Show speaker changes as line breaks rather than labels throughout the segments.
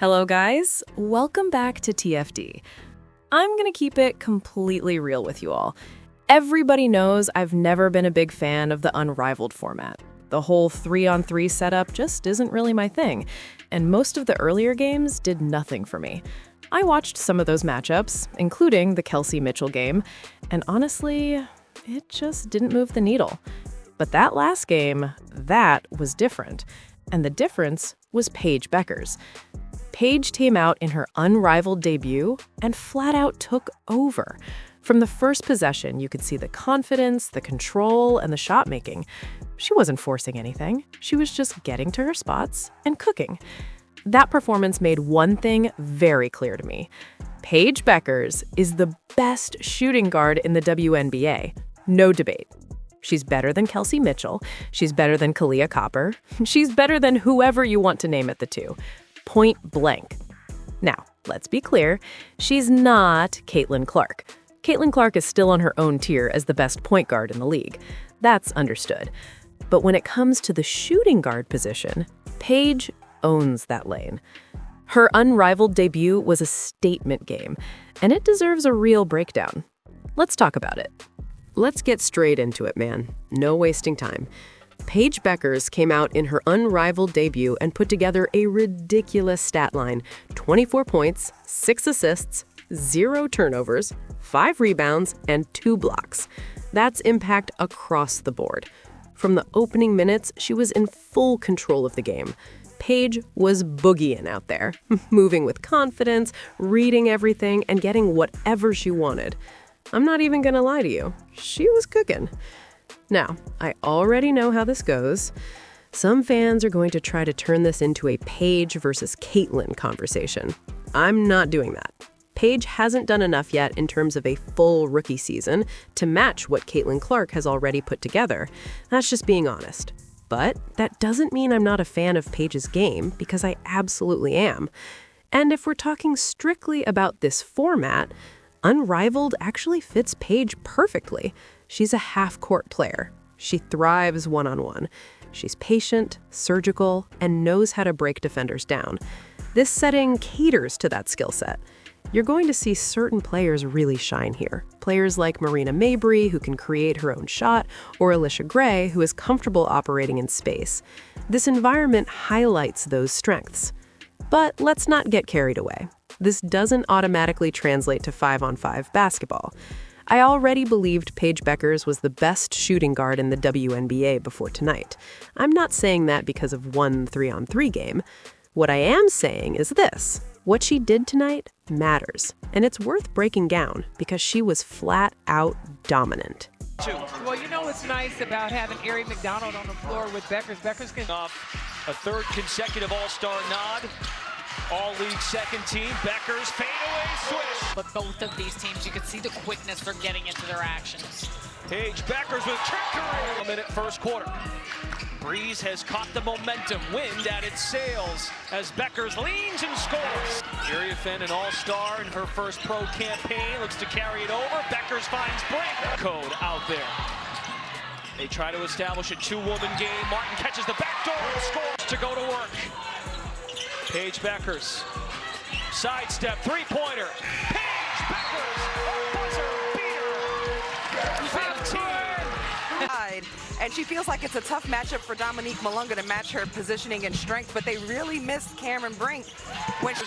Hello guys, welcome back to TFD. I'm gonna keep it completely real with you all. Everybody knows I've never been a big fan of the Unrivaled format. The whole 3-on-3 setup just isn't really my thing, and most of the earlier games did nothing for me. I watched some of those matchups, including the Kelsey Mitchell game, and honestly, it just didn't move the needle. But that last game, that was different. And the difference was Paige Bueckers. Paige came out in her Unrivaled debut and flat out took over. From the first possession, you could see the confidence, the control, and the shot making. She wasn't forcing anything. She was just getting to her spots and cooking. That performance made one thing very clear to me. Paige Bueckers is the best shooting guard in the WNBA. No debate. She's better than Kelsey Mitchell. She's better than Kalia Copper. She's better than whoever you want to name at the two. Point blank. Now, let's be clear, she's not Caitlin Clark. Caitlin Clark is still on her own tier as the best point guard in the league. That's understood. But when it comes to the shooting guard position, Paige owns that lane. Her Unrivaled debut was a statement game, and it deserves a real breakdown. Let's talk about it.
Let's get straight into it, man. No wasting time. Paige Bueckers came out in her Unrivaled debut and put together a ridiculous stat line: 24 points, 6 assists, 0 turnovers, 5 rebounds, and 2 blocks. That's impact across the board. From the opening minutes, she was in full control of the game. Paige was boogieing out there, moving with confidence, reading everything, and getting whatever she wanted. I'm not even gonna lie to you, she was cooking. Now, I already know how this goes. Some fans are going to try to turn this into a Paige versus Caitlin conversation. I'm not doing that. Paige hasn't done enough yet in terms of a full rookie season to match what Caitlin Clark has already put together. That's just being honest. But that doesn't mean I'm not a fan of Paige's game, because I absolutely am. And if we're talking strictly about this format, Unrivaled actually fits Paige perfectly. She's a half-court player. She thrives one-on-one. She's patient, surgical, and knows how to break defenders down. This setting caters to that skill set. You're going to see certain players really shine here. Players like Marina Mabrey, who can create her own shot, or Alicia Gray, who is comfortable operating in space. This environment highlights those strengths. But let's not get carried away. This doesn't automatically translate to 5-on-5 basketball. I already believed Paige Bueckers was the best shooting guard in the WNBA before tonight. I'm not saying that because of one 3-on-3 game. What I am saying is this: what she did tonight matters, and it's worth breaking down because she was flat out dominant.
Well, you know what's nice about having Ari McDonald on the floor with Bueckers? Bueckers can
off a third consecutive All-Star nod. All-league second team, Bueckers, fadeaway swish.
But both of these teams, you can see the quickness for getting into their actions.
Paige Bueckers with trickery. A minute first quarter. Breeze has caught the momentum. Wind at its sails as Bueckers leans and scores. Area Fenn, an all-star in her first pro campaign, looks to carry it over. Bueckers finds break. Code out there. They try to establish a two-woman game. Martin catches the backdoor and scores to go to work. Paige Bueckers, sidestep, three-pointer. Paige Bueckers, a buzzer beater. 15.
And she feels like it's a tough matchup for Dominique Malunga to match her positioning and strength, but they really missed Cameron Brink.
When she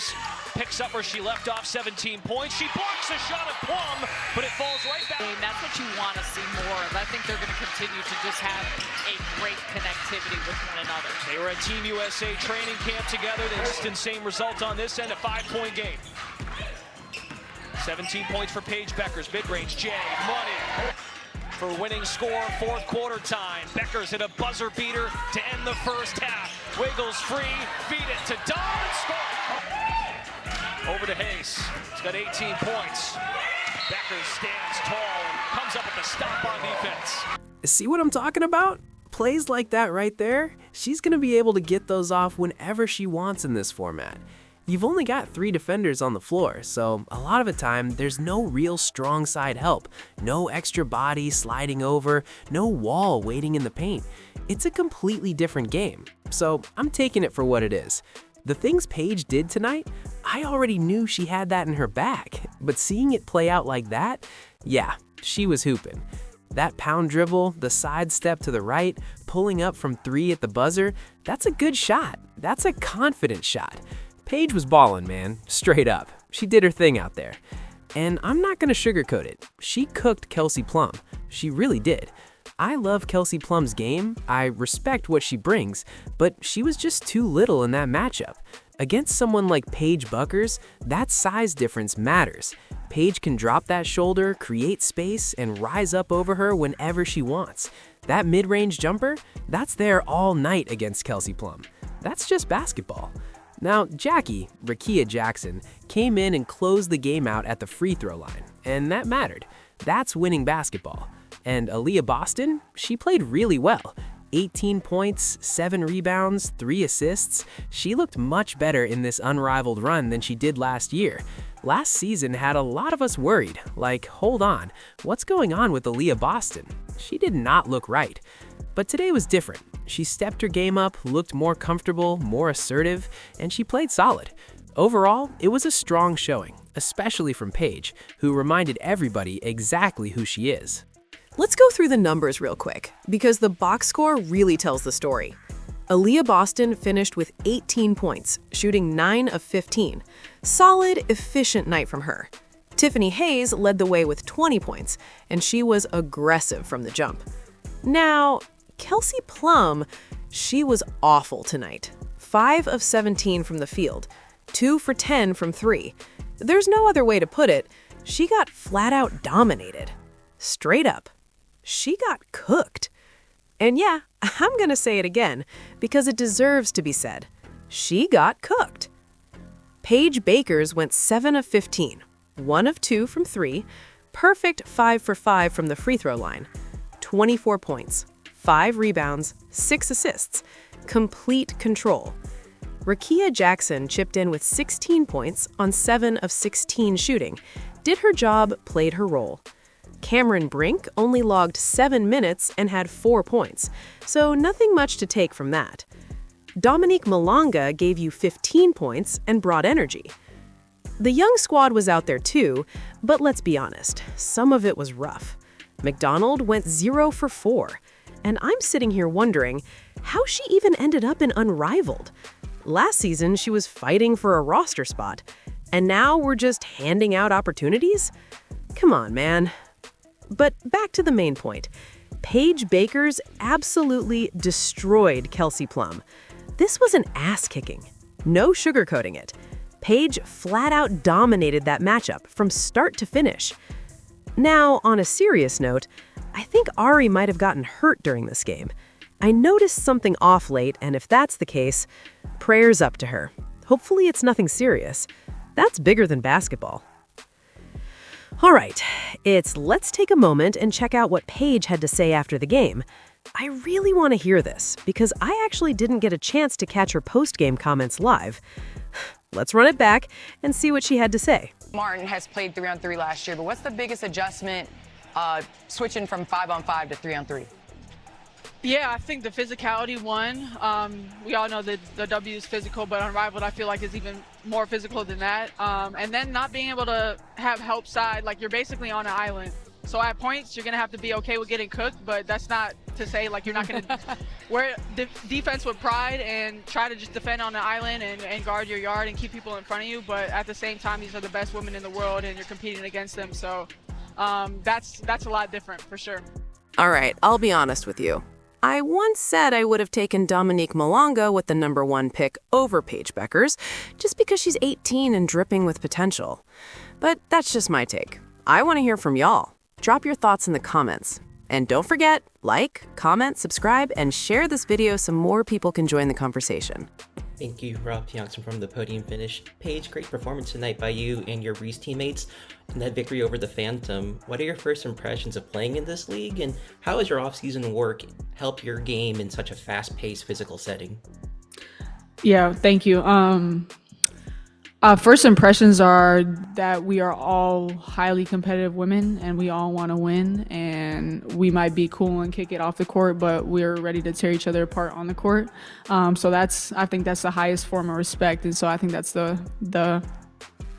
picks up where she left off, 17 points. She blocks a shot at Plum, but it falls right back.
And that's what you want to see more of. I think they're going to continue to just have a great connectivity with one another.
They were at Team USA training camp together. They just insane result on this end, a 5-point game. 17 points for Paige Bueckers. Mid-range, Jay, money. For winning score, fourth quarter time. Bueckers hit a buzzer beater to end the first half. Wiggles free, feed it to Dawn, score! Over to Hayes. He's got 18 points. Bueckers stands tall and comes up with the stop on defense.
See what I'm talking about? Plays like that right there, she's going to be able to get those off whenever she wants in this format. You've only got 3 defenders on the floor, so a lot of the time, there's no real strong side help, no extra body sliding over, no wall waiting in the paint. It's a completely different game, so I'm taking it for what it is. The things Paige did tonight, I already knew she had that in her bag, but seeing it play out like that, yeah, she was hooping. That pound dribble, the side step to the right, pulling up from 3 at the buzzer, that's a good shot. That's a confident shot. Paige was balling, man, straight up. She did her thing out there. And I'm not gonna sugarcoat it. She cooked Kelsey Plum. She really did. I love Kelsey Plum's game, I respect what she brings, but she was just too little in that matchup. Against someone like Paige Bueckers, that size difference matters. Paige can drop that shoulder, create space, and rise up over her whenever she wants. That mid-range jumper, that's there all night against Kelsey Plum. That's just basketball. Now, Jackie, Rakia Jackson, came in and closed the game out at the free throw line, and that mattered. That's winning basketball. And Aaliyah Boston, she played really well. 18 points, 7 rebounds, 3 assists. She looked much better in this unrivaled run than she did last year. Last season had a lot of us worried, like, hold on, what's going on with Aaliyah Boston? She did not look right. But today was different. She stepped her game up, looked more comfortable, more assertive, and she played solid. Overall, it was a strong showing, especially from Paige, who reminded everybody exactly who she is.
Let's go through the numbers real quick, because the box score really tells the story. Aaliyah Boston finished with 18 points, shooting 9 of 15. Solid, efficient night from her. Tiffany Hayes led the way with 20 points, and she was aggressive from the jump. Now, Kelsey Plum, she was awful tonight. 5 of 17 from the field, 2 for 10 from 3. There's no other way to put it. She got flat out dominated. Straight up. She got cooked. And yeah, I'm gonna say it again, because it deserves to be said. She got cooked. Paige Bueckers went 7 of 15, 1 of 2 from 3, perfect 5 for 5 from the free throw line, 24 points, 5 rebounds, 6 assists, complete control. Rakia Jackson chipped in with 16 points on 7 of 16 shooting, did her job, played her role. Cameron Brink only logged 7 minutes and had 4 points, so nothing much to take from that. Dominique Malonga gave you 15 points and brought energy. The young squad was out there too, but let's be honest, some of it was rough. McDonald went 0 for 4, and I'm sitting here wondering how she even ended up in Unrivaled. Last season, she was fighting for a roster spot, and now we're just handing out opportunities? Come on, man. But back to the main point. Paige Bueckers absolutely destroyed Kelsey Plum. This was an ass-kicking. No sugarcoating it. Paige flat out dominated that matchup from start to finish. Now, on a serious note, I think Ari might have gotten hurt during this game. I noticed something off late, and if that's the case, prayers up to her. Hopefully it's nothing serious. That's bigger than basketball. All right, let's take a moment and check out what Paige had to say after the game. I really want to hear this, because I actually didn't get a chance to catch her post-game comments live. Let's run it back and see what she had to say.
Martin has played 3-on-3 last year, but what's the biggest adjustment switching from 5-on-5 to 3-on-3?
Yeah, I think the physicality won. We all know that the W is physical, but Unrivaled I feel like is even more physical than that. And then not being able to have help side, like you're basically on an island. So at points, you're going to have to be okay with getting cooked, but that's not to say like you're not going to wear defense with pride and try to just defend on the island and guard your yard and keep people in front of you. But at the same time, these are the best women in the world and you're competing against them. So that's a lot different for sure.
All right, I'll be honest with you. I once said I would have taken Dominique Malonga with the #1 pick over Paige Bueckers, just because she's 18 and dripping with potential. But that's just my take. I want to hear from y'all. Drop your thoughts in the comments. And don't forget, like, comment, subscribe, and share this video so more people can join the conversation.
Thank you, Rob Johnson from the Podium Finish. Paige, great performance tonight by you and your Reese teammates in that victory over the Phantom. What are your first impressions of playing in this league, and how has your off-season work helped your game in such a fast-paced physical setting?
Yeah, thank you. First impressions are that we are all highly competitive women and we all want to win, and we might be cool and kick it off the court, but we're ready to tear each other apart on the court. So I think that's the highest form of respect, and so I think that's the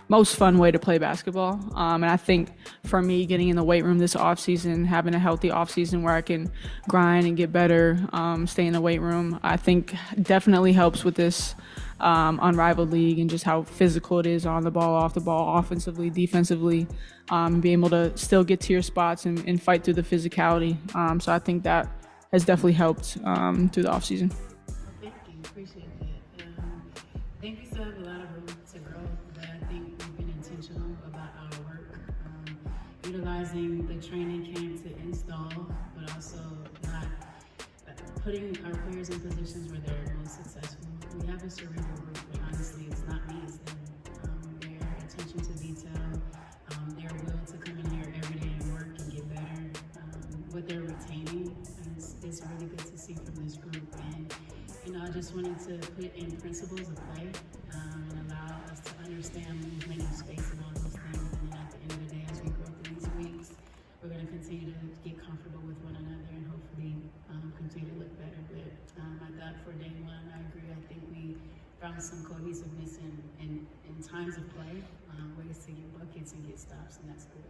most fun way to play basketball. And I think for me, getting in the weight room this offseason, having a healthy offseason where I can grind and get better, stay in the weight room, I think definitely helps with this Unrivaled league and just how physical it is on the ball, off the ball, offensively, defensively, being able to still get to your spots and fight through the physicality. So I think that has definitely helped through the offseason.
Thank you. Appreciate that. I think we still have a lot of room to grow, but I think we've been intentional about our work, utilizing the training camp to install, but also not putting our players in positions where they're most successful. We have a cerebral group, but honestly, it's not me, it's them. Their attention to detail, their will to come in here every day and work and get better. What they're retaining is really good to see from this group. And, I just wanted to put in principles of play and allow us to understand movement and space and all those things. And then at the end of the day, as we grow through these weeks, we're going to continue to get comfortable with one another and hopefully continue to look better. But I thought for day one, I agree. I think we found some cohesiveness in times of play, ways to get buckets and get stops, and that's good.